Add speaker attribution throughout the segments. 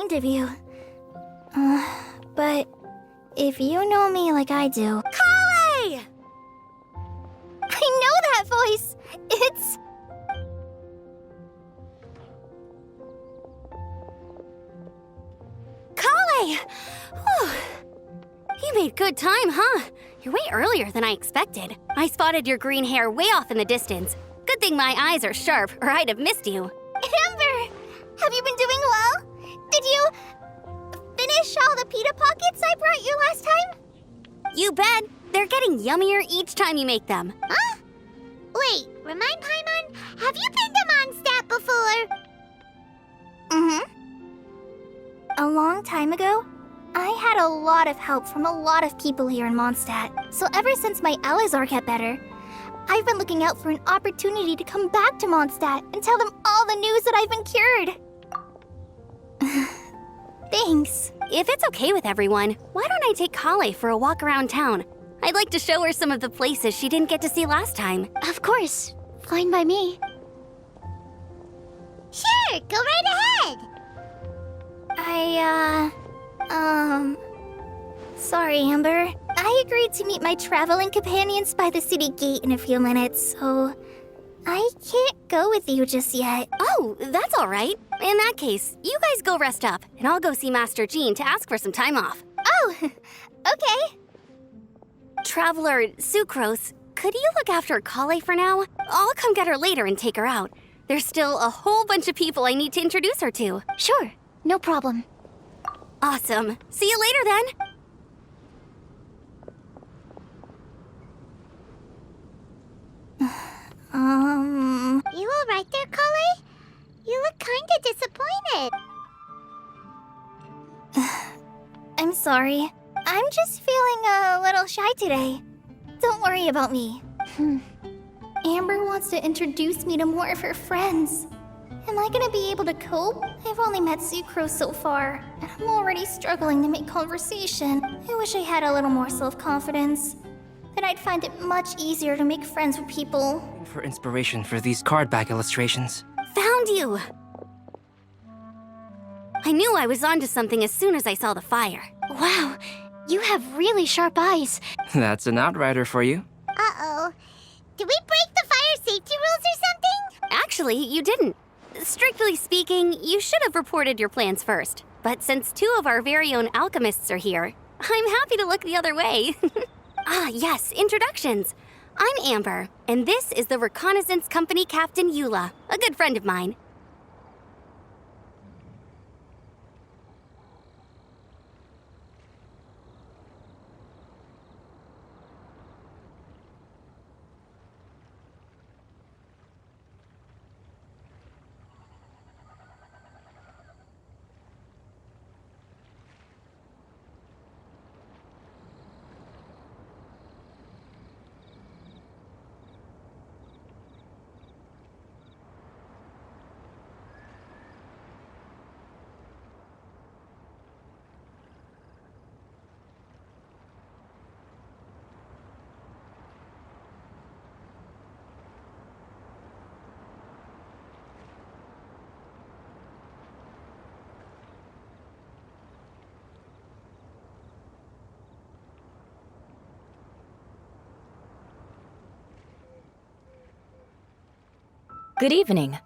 Speaker 1: kind of you. But if you know me like I do...
Speaker 2: Collei!
Speaker 1: I know that voice! It's...
Speaker 2: Collei! Whew. You made good time, huh? You're way earlier than I expected. I spotted your green hair way off in the distance. Good thing my eyes are sharp, or I'd have missed you.
Speaker 1: Amber! Have you been doing well? Did you... finish all the pita pockets I brought you last time?
Speaker 2: You bet. They're getting yummier each time you make them.
Speaker 3: Huh? Wait, remind Paimon, have you been to Mondstadt before?
Speaker 1: A long time ago, I had a lot of help from a lot of people here in Mondstadt. So ever since my Elazar got better, I've been looking out for an opportunity to come back to Mondstadt and tell them all the news that I've been cured. Thanks.
Speaker 2: If it's okay with everyone, why don't I take Collei for a walk around town? I'd like to show her some of the places she didn't get to see last time.
Speaker 1: Of course. Fine by me.
Speaker 3: Sure, go right ahead.
Speaker 1: Sorry, Amber. I agreed to meet my traveling companions by the city gate in a few minutes, so I can't go with you just yet.
Speaker 2: Oh, that's all right. In that case, you guys go rest up, and I'll go see Master Jean to ask for some time off.
Speaker 1: Oh, okay.
Speaker 2: Traveler Sucrose, could you look after Collei for now? I'll come get her later and take her out. There's still a whole bunch of people I need to introduce her to.
Speaker 1: Sure, no problem.
Speaker 2: Awesome. See you later then.
Speaker 3: You all right there, Collei? You look kinda disappointed.
Speaker 1: I'm sorry. I'm just feeling a little shy today. Don't worry about me. Amber wants to introduce me to more of her friends. Am I gonna be able to cope? I've only met Sucrose so far, and I'm already struggling to make conversation. I wish I had a little more self-confidence. Then I'd find it much easier to make friends with people.
Speaker 4: For inspiration for these card back illustrations.
Speaker 2: Found you! I knew I was onto something as soon as I saw the fire.
Speaker 1: Wow, you have really sharp eyes.
Speaker 4: That's an outrider for you.
Speaker 3: Uh-oh. Did we break the fire safety rules or something?
Speaker 2: Actually, you didn't. Strictly speaking, you should have reported your plans first. But since two of our very own alchemists are here, I'm happy to look the other way. Ah, yes, introductions. I'm Amber, and this is the Reconnaissance Company Captain Eula, a good friend of mine.
Speaker 5: Good evening.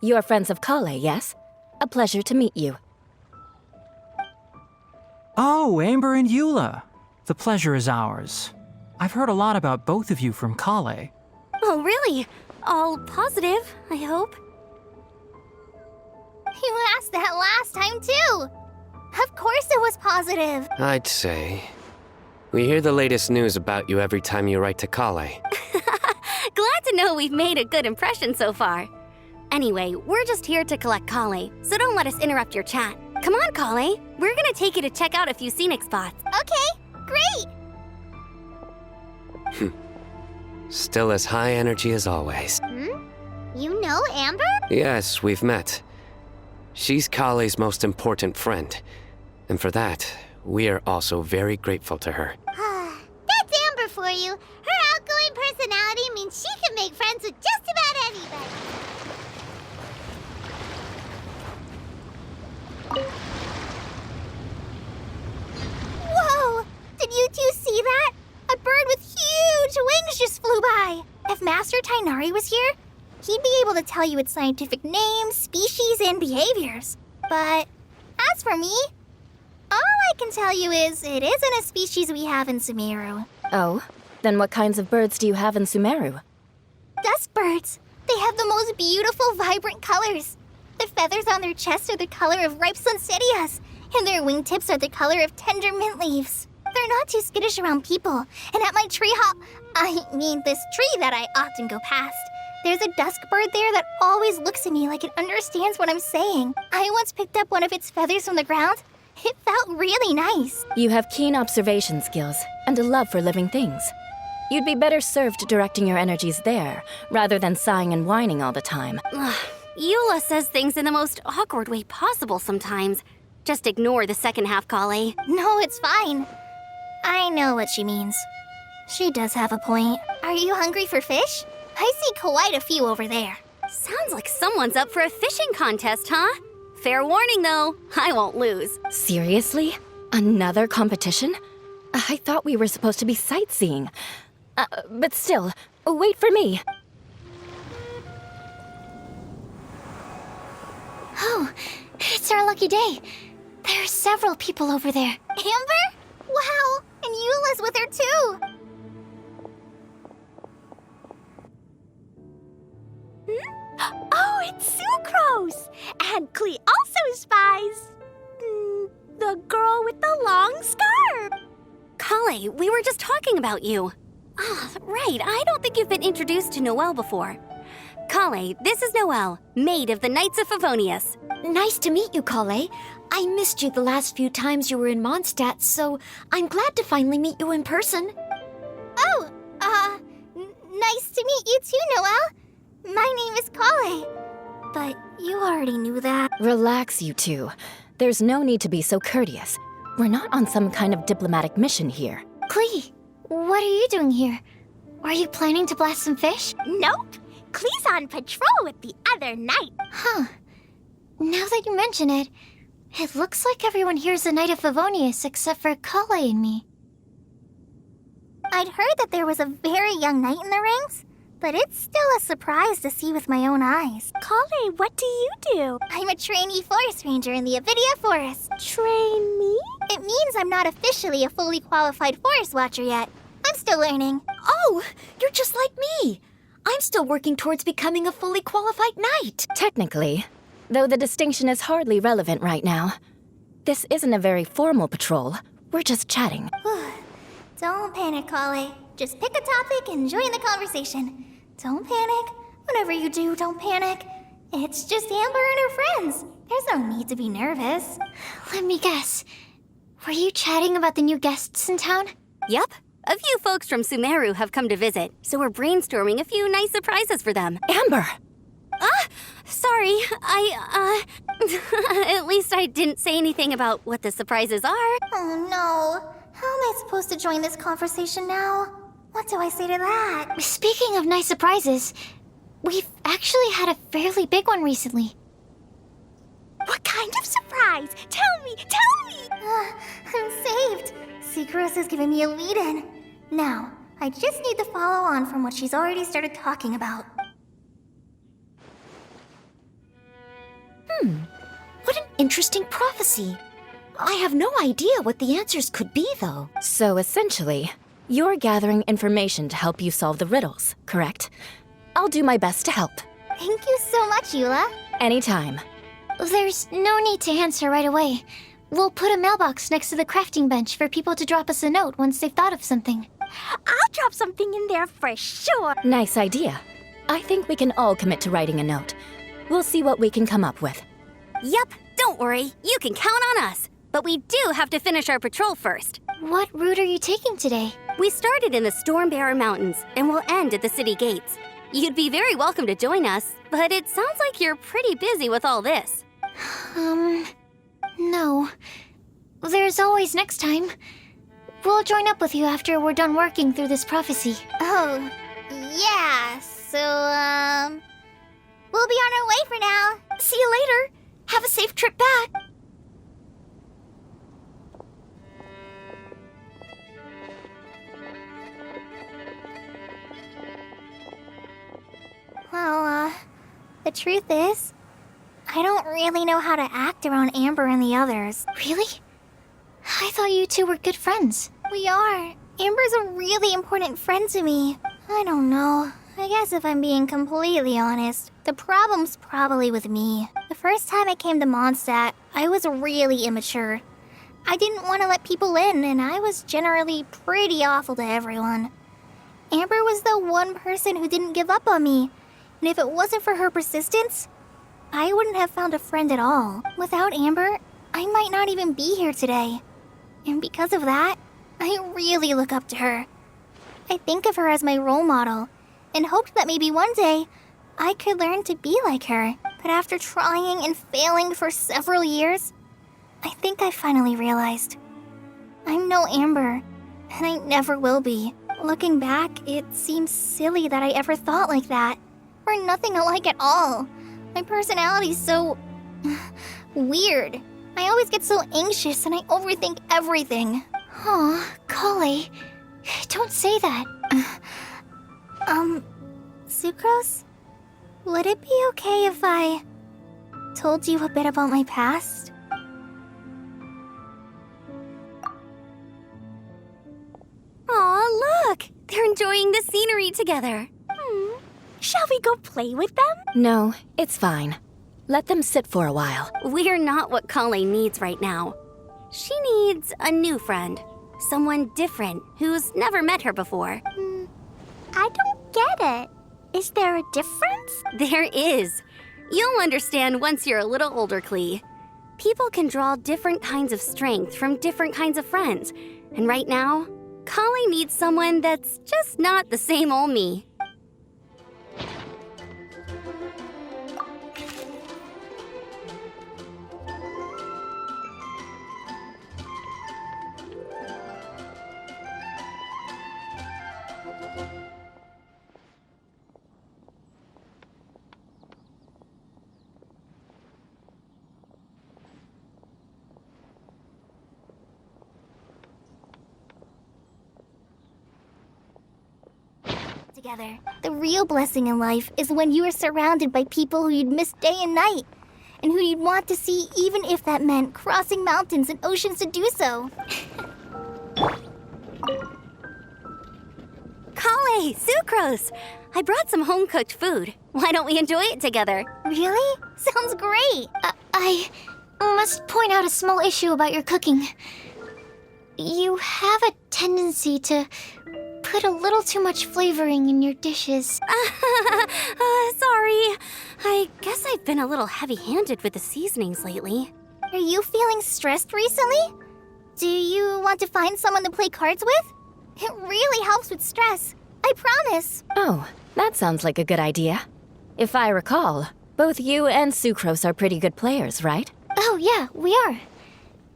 Speaker 5: You are friends of Collei, yes? A pleasure to meet you.
Speaker 6: Oh, Amber and Eula. The pleasure is ours. I've heard a lot about both of you from Collei.
Speaker 2: Oh, really? All positive, I hope.
Speaker 1: You asked that last time, too. Of course it was positive.
Speaker 7: I'd say. We hear the latest news about you every time you write to Collei.
Speaker 2: Glad to know we've made a good impression so far. Anyway, we're just here to collect Collei, so don't let us interrupt your chat. Come on, Collei. We're gonna take you to check out a few scenic spots.
Speaker 1: Okay, great.
Speaker 7: Still as high energy as always.
Speaker 3: You know Amber?
Speaker 7: Yes, we've met. She's Collei's most important friend. And for that, we are also very grateful to her.
Speaker 3: That's Amber for you. Her outgoing personality means she can make friends with just about anybody.
Speaker 1: was here, he'd be able to tell you its scientific names, species, and behaviors. But as for me, all I can tell you is it isn't a species we have in Sumeru.
Speaker 5: Oh? Then what kinds of birds do you have in Sumeru?
Speaker 1: Dust birds. They have the most beautiful, vibrant colors. The feathers on their chests are the color of ripe sunsettias, and their wingtips are the color of tender mint leaves. They're not too skittish around people, and at my this tree that I often go past, there's a dusk bird there that always looks at me like it understands what I'm saying. I once picked up one of its feathers from the ground. It felt really nice.
Speaker 5: You have keen observation skills and a love for living things. You'd be better served directing your energies there, rather than sighing and whining all the time.
Speaker 2: Eula says things in the most awkward way possible sometimes. Just ignore the second half, Collei.
Speaker 1: No, it's fine. I know what she means. She does have a point. Are you hungry for fish? I see quite a few over there.
Speaker 2: Sounds like someone's up for a fishing contest, huh? Fair warning, though. I won't lose.
Speaker 5: Seriously? Another competition? I thought we were supposed to be sightseeing. But still, wait for me.
Speaker 1: Oh, it's our lucky day. There are several people over there. Amber? Wow, and Eula's with her too.
Speaker 3: Oh, it's Sucrose! And Collei also spies the girl with the long scarf.
Speaker 2: Collei, we were just talking about you. Ah, right, I don't think you've been introduced to Noelle before. Collei, this is Noelle, maid of the Knights of Favonius.
Speaker 8: Nice to meet you, Collei. I missed you the last few times you were in Mondstadt, so I'm glad to finally meet you in person.
Speaker 1: Oh, nice to meet you too, Noelle. My name is Collei. But you already knew that.
Speaker 5: Relax, you two. There's no need to be so courteous. We're not on some kind of diplomatic mission here.
Speaker 8: Collei, what are you doing here? Are you planning to blast some fish?
Speaker 3: Nope. Collei's on patrol with the other knight.
Speaker 8: Huh. Now that you mention it, it looks like everyone here's a Knight of Favonius except for Collei and me.
Speaker 1: I'd heard that there was a very young knight in the rings, but it's still a surprise to see with my own eyes.
Speaker 3: Collei, what do you do?
Speaker 1: I'm a trainee forest ranger in the Avidia Forest.
Speaker 3: Trainee?
Speaker 1: It means I'm not officially a fully qualified forest watcher yet. I'm still learning.
Speaker 8: Oh, you're just like me. I'm still working towards becoming a fully qualified knight.
Speaker 5: Technically, though the distinction is hardly relevant right now. This isn't a very formal patrol. We're just chatting.
Speaker 1: Don't panic, Collei. Just pick a topic and join the conversation. Don't panic. Whatever you do, don't panic. It's just Amber and her friends. There's no need to be nervous.
Speaker 8: Let me guess. Were you chatting about the new guests in town?
Speaker 2: Yep, a few folks from Sumeru have come to visit, so we're brainstorming a few nice surprises for them.
Speaker 5: Amber!
Speaker 2: Sorry, at least I didn't say anything about what the surprises are.
Speaker 1: Oh no. How am I supposed to join this conversation now? What do I say to that?
Speaker 8: Speaking of nice surprises, we've actually had a fairly big one recently.
Speaker 3: What kind of surprise? Tell me!
Speaker 1: I'm saved. Sucrose has given me a lead-in. Now, I just need to follow on from what she's already started talking about.
Speaker 8: What an interesting prophecy. I have no idea what the answers could be, though.
Speaker 5: So essentially, you're gathering information to help you solve the riddles, correct? I'll do my best to help.
Speaker 1: Thank you so much, Eula.
Speaker 5: Anytime.
Speaker 8: There's no need to answer right away. We'll put a mailbox next to the crafting bench for people to drop us a note once they've thought of something.
Speaker 3: I'll drop something in there for sure.
Speaker 5: Nice idea. I think we can all commit to writing a note. We'll see what we can come up with.
Speaker 2: Yep, don't worry, you can count on us. But we do have to finish our patrol first.
Speaker 8: What route are you taking today?
Speaker 2: We started in the Stormbearer Mountains and will end at the city gates. You'd be very welcome to join us, but it sounds like you're pretty busy with all this.
Speaker 8: No. There's always next time. We'll join up with you after we're done working through this prophecy.
Speaker 1: Oh, yeah, so, we'll be on our way for now.
Speaker 8: See you later. Have a safe trip back.
Speaker 1: The truth is, I don't really know how to act around Amber and the others.
Speaker 8: Really? I thought you two were good friends.
Speaker 1: We are. Amber's a really important friend to me. I don't know. I guess if I'm being completely honest, the problem's probably with me. The first time I came to Mondstadt, I was really immature. I didn't want to let people in, and I was generally pretty awful to everyone. Amber was the one person who didn't give up on me, and if it wasn't for her persistence, I wouldn't have found a friend at all. Without Amber, I might not even be here today. And because of that, I really look up to her. I think of her as my role model, and hoped that maybe one day I could learn to be like her. But after trying and failing for several years, I think I finally realized I'm no Amber, and I never will be. Looking back, it seems silly that I ever thought like that. We're nothing alike at all. My personality's so weird. I always get so anxious and I overthink everything.
Speaker 8: Aw, Collei. Don't say that.
Speaker 1: Sucrose? Would it be okay if I told you a bit about my past?
Speaker 2: Aw, look! They're enjoying the scenery together.
Speaker 9: Shall we go play with them?
Speaker 5: No, it's fine. Let them sit for a while.
Speaker 2: We're not what Collei needs right now. She needs a new friend. Someone different who's never met her before.
Speaker 9: I don't get it. Is there a difference?
Speaker 2: There is. You'll understand once you're a little older, Collei. People can draw different kinds of strength from different kinds of friends. And right now, Collei needs someone that's just not the same old me.
Speaker 1: Together. The real blessing in life is when you are surrounded by people who you'd miss day and night, and who you'd want to see even if that meant crossing mountains and oceans to do so.
Speaker 2: Collei, Sucrose! I brought some home-cooked food. Why don't we enjoy it together?
Speaker 1: Really? Sounds great!
Speaker 8: I must point out a small issue about your cooking. You have a tendency to put a little too much flavoring in your dishes.
Speaker 2: Sorry. I guess I've been a little heavy-handed with the seasonings lately.
Speaker 1: Are you feeling stressed recently? Do you want to find someone to play cards with? It really helps with stress. I promise.
Speaker 5: Oh, that sounds like a good idea. If I recall, both you and Sucrose are pretty good players, right?
Speaker 8: Oh yeah, we are.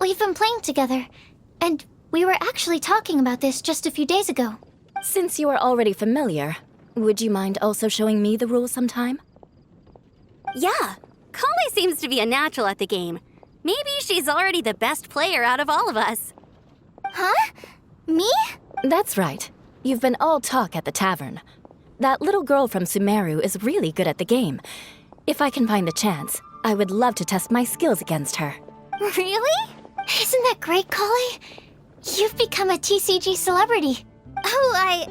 Speaker 8: We've been playing together, and we were actually talking about this just a few days ago.
Speaker 5: Since you are already familiar, would you mind also showing me the rules sometime?
Speaker 2: Yeah, Collei seems to be a natural at the game. Maybe she's already the best player out of all of us.
Speaker 1: Huh? Me?
Speaker 5: That's right. You've been all talk at the tavern. That little girl from Sumeru is really good at the game. If I can find the chance, I would love to test my skills against her.
Speaker 1: Really?
Speaker 8: Isn't that great, Collei? You've become a TCG celebrity.
Speaker 1: Oh,